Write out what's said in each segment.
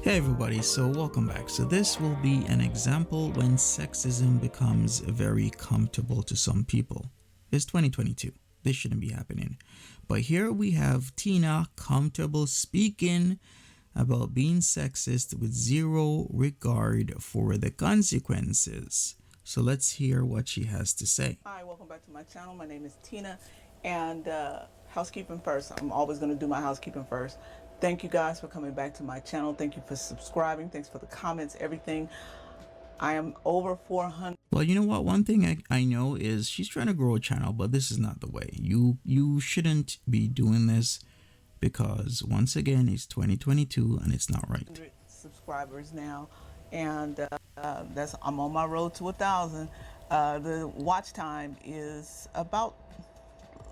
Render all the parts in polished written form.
Hey everybody, so welcome back. So this will be an example when sexism becomes very comfortable to some people. It's 2022. This shouldn't be happening. But here we have Tina comfortable speaking about being sexist with zero regard for the consequences. So let's hear what she has to say. Hi, welcome back to my channel. My name is Tina, and housekeeping first. I'm always going to do my housekeeping first. Thank you guys for coming back to my channel. Thank you for subscribing. Thanks for the comments, everything. I am over 400. Well, you know what? One thing I know is she's trying to grow a channel, but this is not the way. You shouldn't be doing this because once again, it's 2022 and it's not right. Subscribers now, and I'm on my road to 1,000. The watch time is about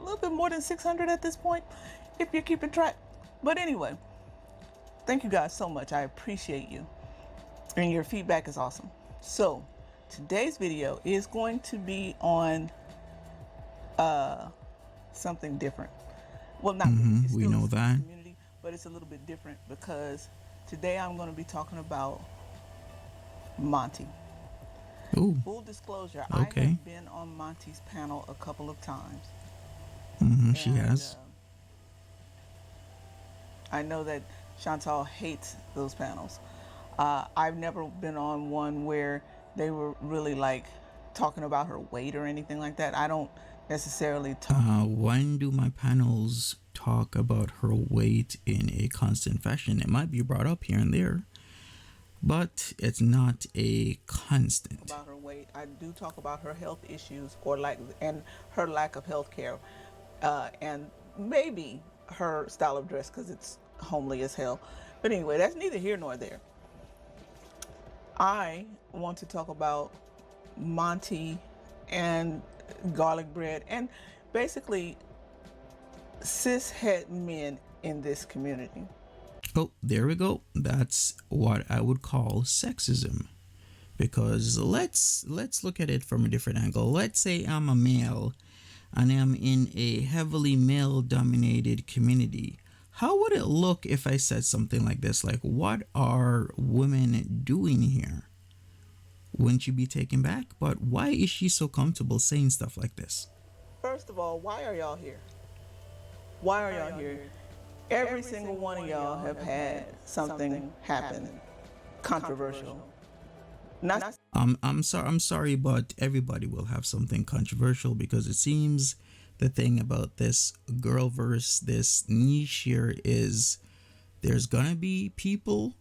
a little bit more than 600 at this point, if you're keeping track. But anyway, thank you guys so much. I appreciate you, and your feedback is awesome. So today's video is going to be on something different. Well, not really. We know that. Community, but it's a little bit different because today I'm going to be talking about Monty. Ooh. Full disclosure, Okay. I have been on Monty's panel a couple of times. She has. I know that Chantal hates those panels. I've never been on one where they were really like talking about her weight or anything like that. I don't necessarily talk. When do my panels talk about her weight in a constant fashion? It might be brought up here and there, but it's not a constant. About her weight, I do talk about her health issues and her lack of health care, and maybe her style of dress because it's homely as hell. But anyway, that's neither here nor there. I want to talk about Monty and garlic bread and basically cishet men in this community. Oh, there we go. That's what I would call sexism. Because let's look at it from a different angle. Let's say I'm a male and I'm in a heavily male dominated community. How would it look if I said something like this? Like, what are women doing here? Wouldn't you be taken back? But why is she so comfortable saying stuff like this? First of all, why are y'all here? Why are y'all here? Every single one of y'all have had something happen controversial. I'm sorry, but everybody will have something controversial because it seems the thing about this girl verse, this niche here is there's gonna be people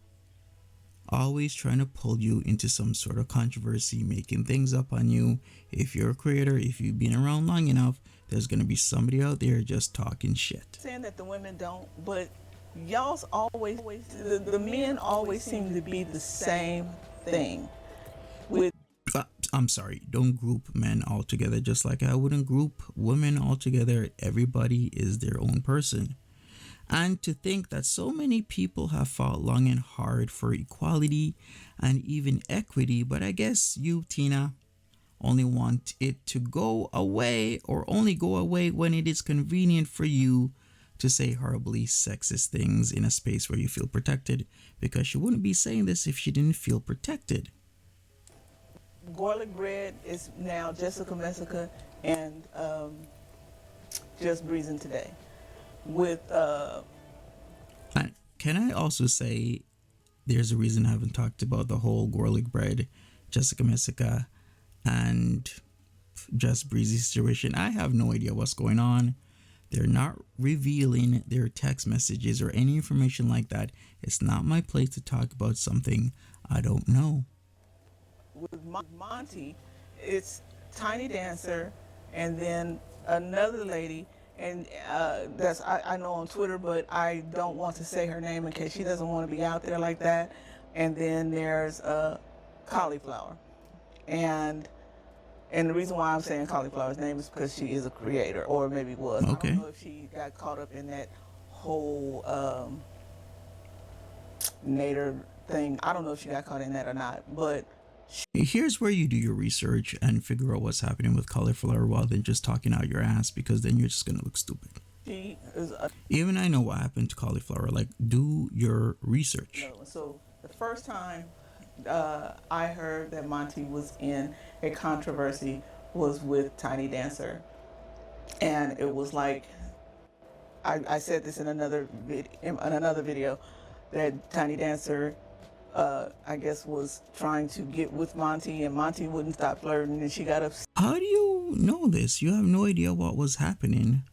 always trying to pull you into some sort of controversy, making things up on you. If you're a creator, if you've been around long enough, there's gonna be somebody out there just talking shit. Saying that the women don't, but y'all's always the men always seem to be the same thing. I'm sorry, don't group men all together, just like I wouldn't group women all together. Everybody is their own person. And to think that so many people have fought long and hard for equality and even equity, but I guess you, Tina, only want it to go away, or only go away when it is convenient for you to say horribly sexist things in a space where you feel protected, because she wouldn't be saying this if she didn't feel protected. Garlic bread is now Jessica Messica and Just Breezing Today. With and can I also say there's a reason I haven't talked about the whole garlic bread, Jessica Messica, and Just Breezy situation. I have no idea what's going on. They're not revealing their text messages or any information like that. It's not my place to talk about something I don't know. With Monty, it's Tiny Dancer and then another lady, and that's I know on Twitter, but I don't want to say her name in case she doesn't want to be out there like that. And then there's Cauliflower, and the reason why I'm saying Cauliflower's name is because she is a creator, or maybe was. Okay. I don't know if she got caught up in that whole Nader thing. I don't know if she got caught in that or not, but here's where you do your research and figure out what's happening with cauliflower rather than just talking out your ass, because then you're just gonna look stupid. she is Even I know what happened to cauliflower. Like, do your research. no, so first time I heard that Monty was in a controversy was with Tiny Dancer, and it was like I said this in another video that Tiny Dancer I guess was trying to get with Monty, and Monty wouldn't stop flirting, and she got upset. How do you know this? You have no idea what was happening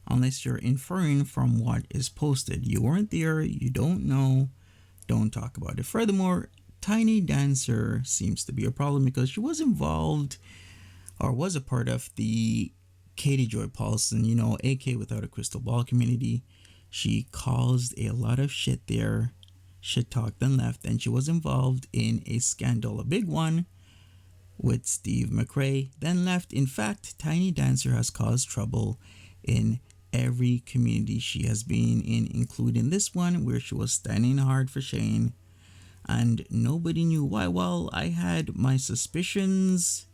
unless you're inferring from what is posted. You weren't there, you don't know, don't talk about it. Furthermore, Tiny Dancer seems to be a problem because she was involved or was a part of the Katie Joy Paulson, AK Without a Crystal Ball community. She caused a lot of shit there. Shit talked and left, and she was involved in a scandal, a big one, with Steve McRae, then left. In fact, Tiny Dancer has caused trouble in every community she has been in, including this one where she was standing hard for Shane, and nobody knew why. Well, I had my suspicions.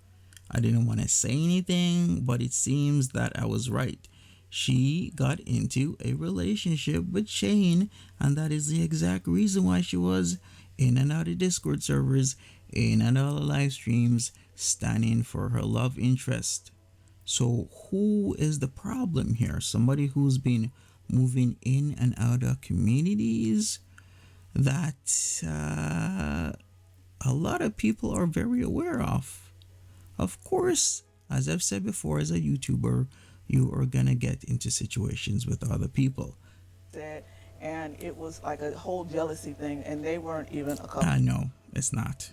I didn't want to say anything, but it seems that I was right. She got into a relationship with Shane, and that is the exact reason why she was in and out of Discord servers, in and out of live streams, standing for her love interest. So who is the problem here? Somebody who's been moving in and out of communities that a lot of people are very aware of. Of course, as I've said before, as a YouTuber, you are gonna get into situations with other people. And it was like a whole jealousy thing, and they weren't even a couple. No, it's not.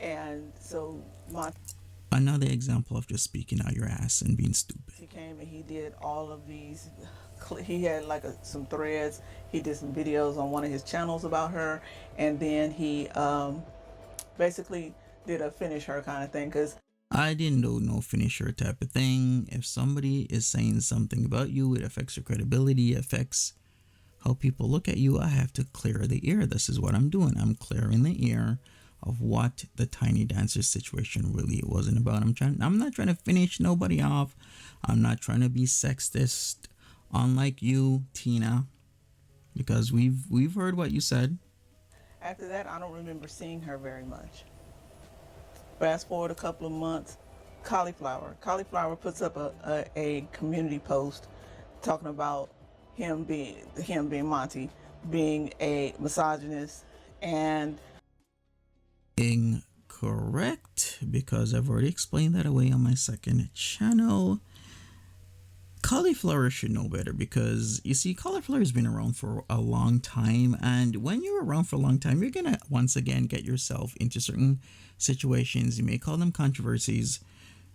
And so Another example of just speaking out your ass and being stupid. He came and he did all of these. He had like some threads. He did some videos on one of his channels about her, and then he basically did a finish her kind of thing. Because I didn't do no finisher type of thing. If somebody is saying something about you, it affects your credibility, affects how people look at you. I have to clear the air. This is what I'm doing. I'm clearing the air of what the Tiny Dancer situation really wasn't about. I'm not trying to finish nobody off. I'm not trying to be sexist, unlike you, Tina, because we've heard what you said. After that, I don't remember seeing her very much. Fast forward a couple of months, Cauliflower puts up a community post talking about him being Monty, being a misogynist, and incorrect, because I've already explained that away on my second channel. Cauliflower should know better, because you see, Cauliflower has been around for a long time, and when you're around for a long time, you're gonna once again get yourself into certain situations. You may call them controversies.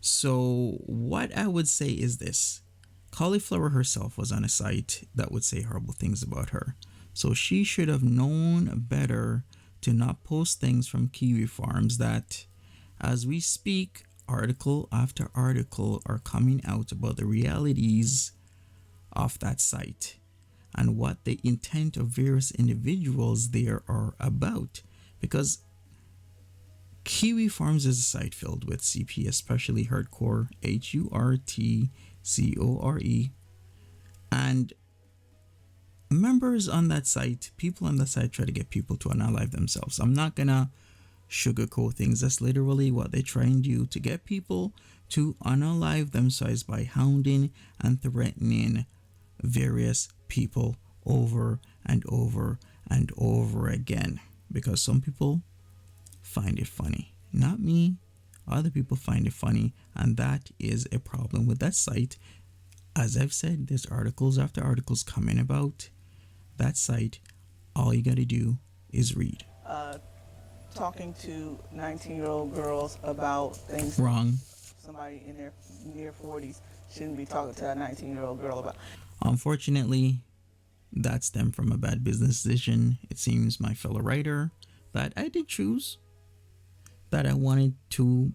So what I would say is this: Cauliflower herself was on a site that would say horrible things about her, so she should have known better to not post things from Kiwi Farms that, as we speak, article after article are coming out about the realities of that site and what the intent of various individuals there are about. Because Kiwi Farms is a site filled with CP, especially hardcore, HURTCORE, and members on that site, people on that site try to get people to unalive themselves. I'm not gonna sugarcoat things. That's literally what they try and do, to get people to unalive themselves by hounding and threatening various people over and over and over again, because some people find it funny. Not me, other people find it funny, and that is a problem with that site. As I've said, there's articles after articles coming about that site. All you gotta do is read. Talking to 19-year-old girls about things Wrong. Somebody in their near 40s shouldn't be talking to a 19-year-old girl about. Unfortunately, that stemmed from a bad business decision. It seems my fellow writer that I did choose, that I wanted to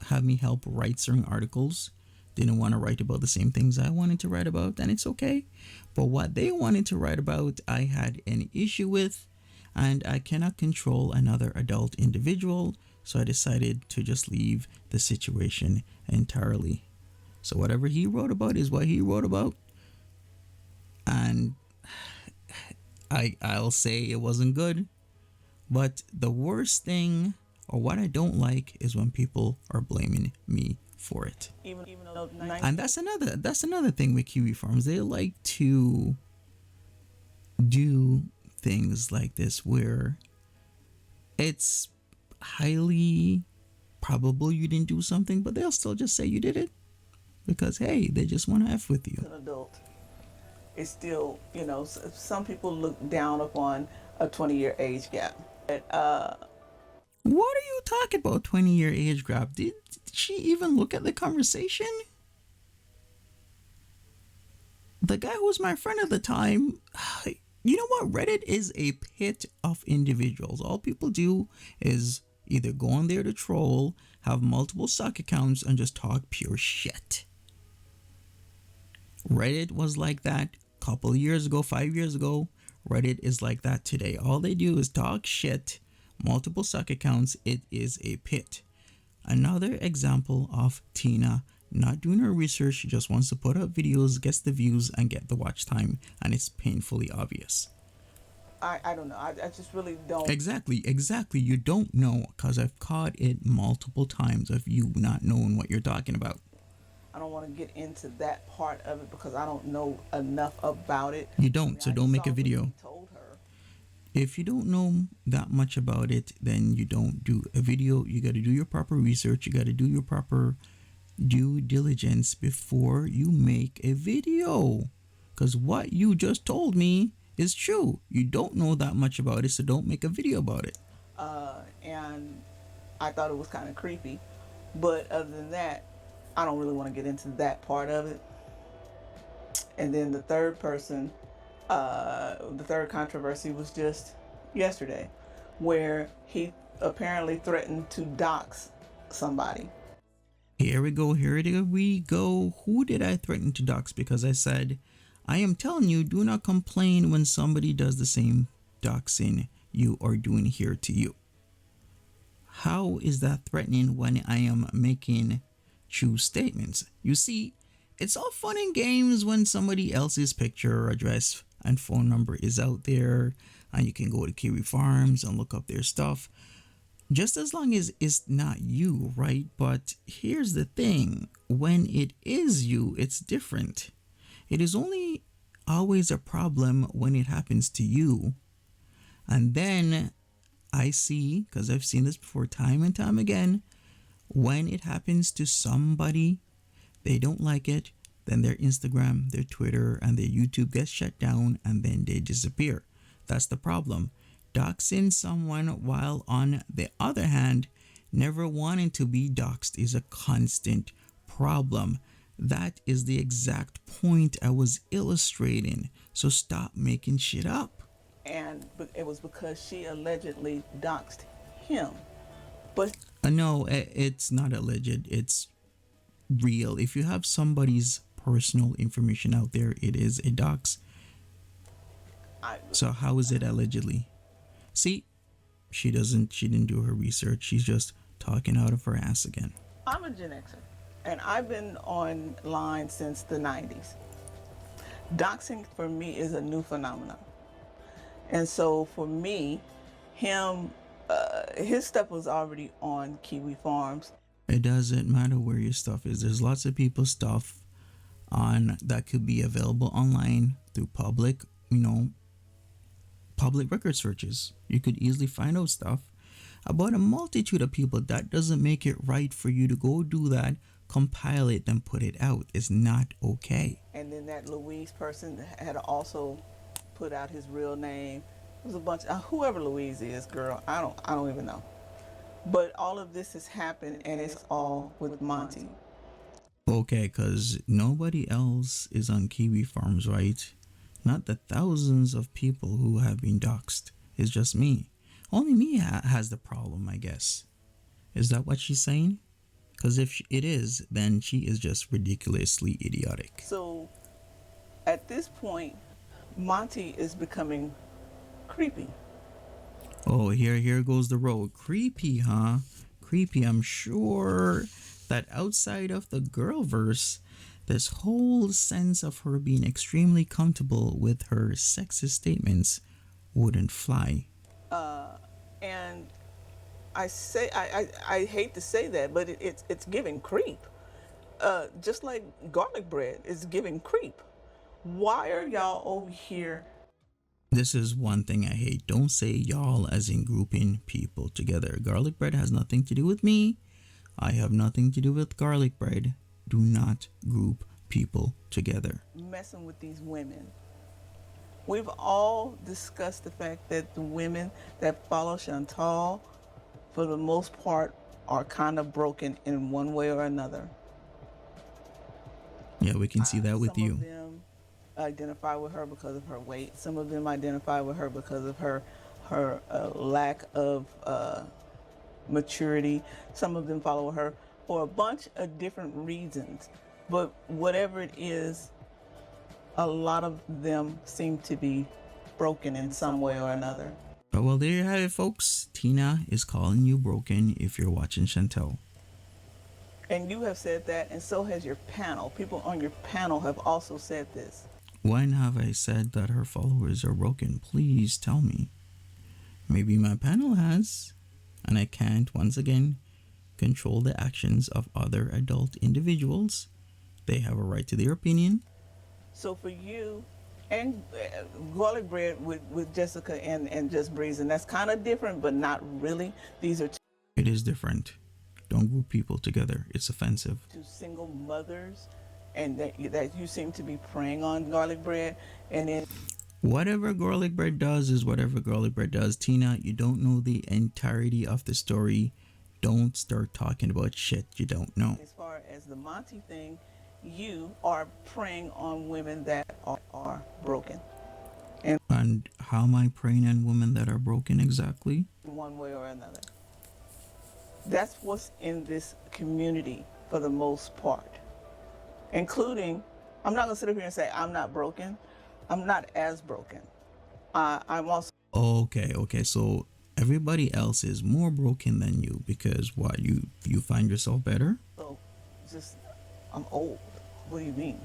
have me help write certain articles, didn't want to write about the same things I wanted to write about, and it's okay. But what they wanted to write about, I had an issue with, and I cannot control another adult individual, so I decided to just leave the situation entirely. So whatever he wrote about is what he wrote about, and I'll say it wasn't good, But the worst thing, or what I don't like, is when people are blaming me for it. Even though And that's another thing with Kiwi Farms. They like to do things like this where it's highly probable you didn't do something, but they'll still just say you did it because hey, they just want to F with you. an adult, it's still, some people look down upon a 20-year age gap. But, What are you talking about? 20-year age gap? Did she even look at the conversation? The guy who was my friend at the time, you know what? Reddit is a pit of individuals. All people do is either go on there to troll, have multiple suck accounts, and just talk pure shit. Reddit was like that a couple of years ago, 5 years ago. Reddit is like that today. All they do is talk shit, multiple suck accounts. It is a pit. Another example of Tina not doing her research. She just wants to put up videos, gets the views, and get the watch time, and it's painfully obvious. I don't know. I just really don't. Exactly. You don't know, because I've caught it multiple times of you not knowing what you're talking about. I don't want to get into that part of it because I don't know enough about it. You don't, so don't make a video. Told her. If you don't know that much about it, then you don't do a video. You got to do your proper research. You got to do your proper due diligence before you make a video. Because what you just told me is true. You don't know that much about it, so don't make a video about it. And I thought it was kind of creepy. But other than that, I don't really want to get into that part of it. And then the third person, the third controversy was just yesterday, where he apparently threatened to dox somebody. Here we go. Who did I threaten to dox? Because I said, I am telling you, do not complain when somebody does the same doxing you are doing here to you. How is that threatening when I am making true statements? You see, it's all fun and games when somebody else's picture, address, and phone number is out there, and you can go to Kiwi Farms and look up their stuff. Just as long as it's not you, right? But here's the thing. When it is you, it's different. It is only always a problem when it happens to you. And then I see, because I've seen this before time and time again, when it happens to somebody, they don't like it, then their Instagram, their Twitter, and their YouTube gets shut down, and then they disappear. That's the problem. Doxing someone while, on the other hand, never wanting to be doxed is a constant problem. That is the exact point I was illustrating. So stop making shit up. And it was because she allegedly doxed him. But no, it's not alleged. It's real. If you have somebody's personal information out there, it is a dox. So how is it allegedly? See, she didn't do her research. She's just talking out of her ass again. I'm a Gen Xer, and I've been online since the 90s. Doxing for me is a new phenomenon. And so for me, his stuff was already on Kiwi Farms. It doesn't matter where your stuff is. There's lots of people's stuff on that could be available online through public record searches. You could easily find out stuff about a multitude of people. That doesn't make it right for you to go do that, compile it, and put it out. It's not okay. And then that Louise person had also put out his real name. It was a bunch of whoever Louise is, girl. I don't even know. But all of this has happened, and it's all with Monty. Okay, because nobody else is on Kiwi Farms, right? Not the thousands of people who have been doxxed. It's just me. Only me has the problem, I guess. Is that what she's saying? Because if it is, then she is just ridiculously idiotic. So, at this point, Monty is becoming creepy. Oh, here goes the road. Creepy, huh? Creepy. I'm sure that outside of the girlverse, this whole sense of her being extremely comfortable with her sexist statements wouldn't fly. And I hate to say that, but it's giving creep. Just like garlic bread is giving creep. Why are y'all over here? This is one thing I hate. Don't say y'all as in grouping people together. Garlic bread has nothing to do with me. I have nothing to do with garlic bread. Do not group people together. Messing with these women. We've all discussed the fact that the women that follow Chantal, for the most part, are kind of broken in one way or another. Yeah, we can see that with Some you. of them identify with her because of her weight. Some of them identify with her because of her lack of maturity. Some of them follow her for a bunch of different reasons. But whatever it is, a lot of them seem to be broken in some way or another. Well, there you have it, folks. Tina is calling you broken if you're watching Chantel. And you have said that, and so has your panel. People on your panel have also said this. When have I said that her followers are broken? Please tell me. Maybe my panel has, and I can't, once again, control the actions of other adult individuals. They have a right to their opinion. So for you, and garlic bread with Jessica and Just Breeze, and that's kind of different, but not really. These are It is different. Don't group people together. It's offensive. two single mothers, and that you seem to be preying on garlic bread, and then Whatever garlic bread does is whatever garlic bread does. Tina, you don't know the entirety of the story. Don't start talking about shit you don't know. as far as the Monty thing, you are preying on women that are broken. And how am I preying on women that are broken exactly? One way or another. That's what's in this community for the most part. Including, I'm not going to sit up here and say I'm not broken. I'm not as broken. I'm also... Okay. So everybody else is more broken than you because what, you find yourself better? Just, I'm old. What do you mean?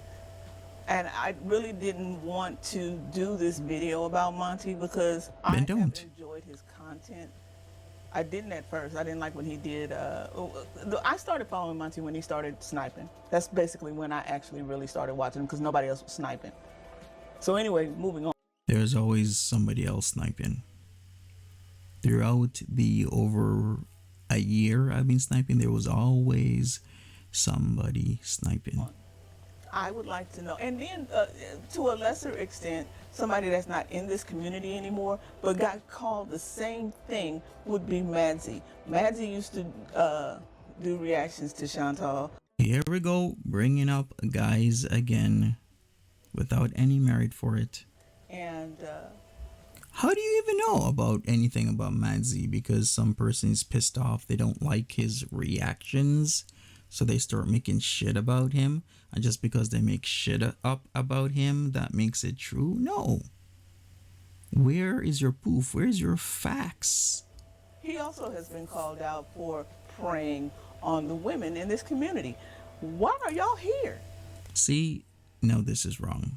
And I really didn't want to do this video about Monty because I have enjoyed his content. I didn't at first. I didn't like when he did. I started following Monty when he started sniping. That's basically when I actually really started watching him because nobody else was sniping. So anyway, moving on. There's always somebody else sniping. Throughout the over a year I've been sniping, there was always somebody sniping. I would like to know, and then to a lesser extent, somebody that's not in this community anymore, but got called the same thing would be Madsy. Madsy used to do reactions to Chantal. Here we go, bringing up guys again, without any merit for it. And how do you even know about anything about Madsy? Because some person is pissed off, they don't like his reactions, so they start making shit about him. And just because they make shit up about him, that makes it true? No. Where is your proof? Where's your facts? He also has been called out for preying on the women in this community. Why are y'all here? See, no, this is wrong.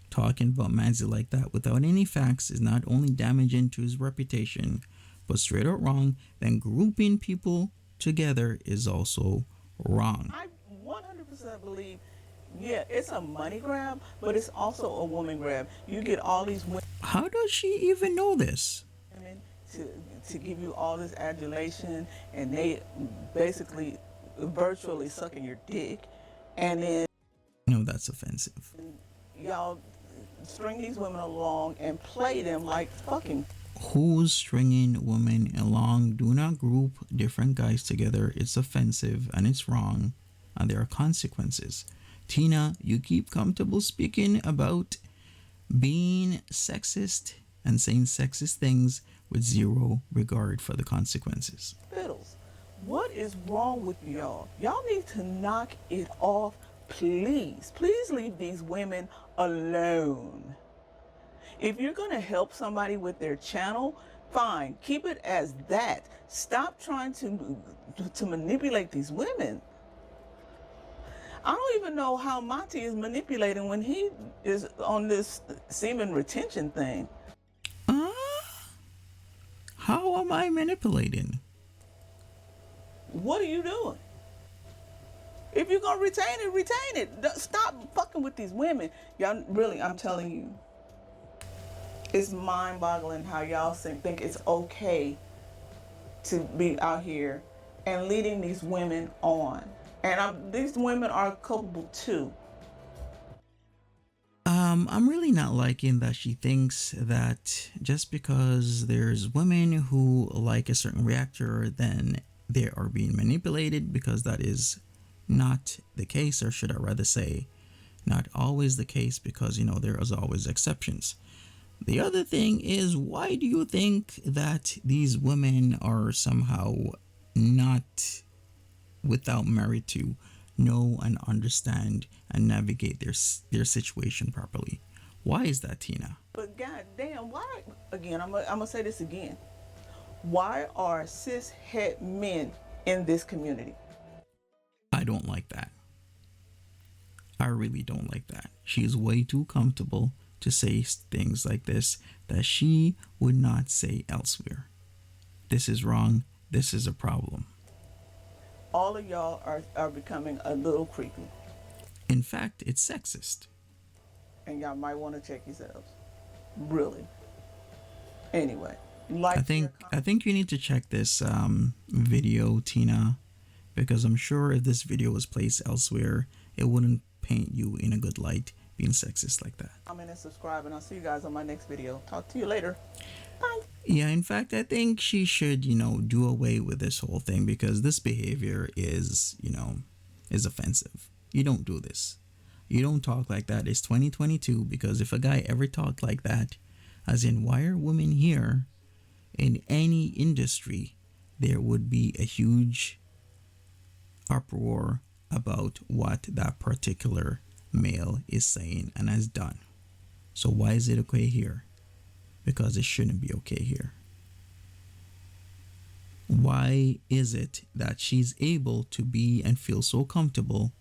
Talking about Madsy like that without any facts is not only damaging to his reputation, but straight out wrong. Then grouping people together is also wrong. I 100% believe, yeah, it's a money grab, but it's also a woman grab. You get all these women. How does she even know this? To give you all this adulation, and they basically virtually sucking your dick, and then No, that's offensive. y'all string these women along and play them like fucking. Who's stringing women along? Do not group different guys together. It's offensive and it's wrong, and there are consequences. Tina, you keep comfortable speaking about being sexist and saying sexist things with zero regard for the consequences. Fiddles. What is wrong with y'all? Y'all need to knock it off, please. Please leave these women alone. If you're going to help somebody with their channel, fine, keep it as that. Stop trying to manipulate these women. I don't even know how Monty is manipulating when he is on this semen retention thing. How am I manipulating? What are you doing? If you're gonna retain it, retain it. Stop fucking with these women. Y'all really, I'm telling you, it's mind-boggling how y'all think it's okay to be out here and leading these women on. And these women are culpable too. I'm really not liking that she thinks that just because there's women who like a certain reactor, then they are being manipulated, because that is not the case, or should I rather say, not always the case, because there is always exceptions. The other thing is, why do you think that these women are somehow not without merit to know and understand and navigate their situation properly? Why is that, Tina? But goddamn, why? Again, I'm gonna say this again. Why are cis het men in this community? I don't like that. I really don't like that. She's way too comfortable to say things like this that she would not say elsewhere. This is wrong. This is a problem. All of y'all are becoming a little creepy. In fact, it's sexist. And y'all might want to check yourselves. Really. Anyway, I think you need to check this video, Tina, because I'm sure if this video was placed elsewhere, it wouldn't paint you in a good light being sexist like that. Comment and subscribe, and I'll see you guys on my next video. Talk to you later. Bye. Yeah, in fact, I think she should, do away with this whole thing, because this behavior is offensive. You don't do this. You don't talk like that. It's 2022, because if a guy ever talked like that, as in, why are women here, in any industry, there would be a huge uproar about what that particular male is saying and has done. So why is it okay here? Because it shouldn't be okay here. Why is it that she's able to be and feel so comfortable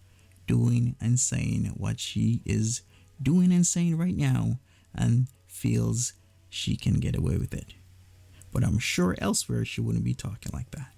doing and saying what she is doing and saying right now, and feels she can get away with it? But I'm sure elsewhere she wouldn't be talking like that.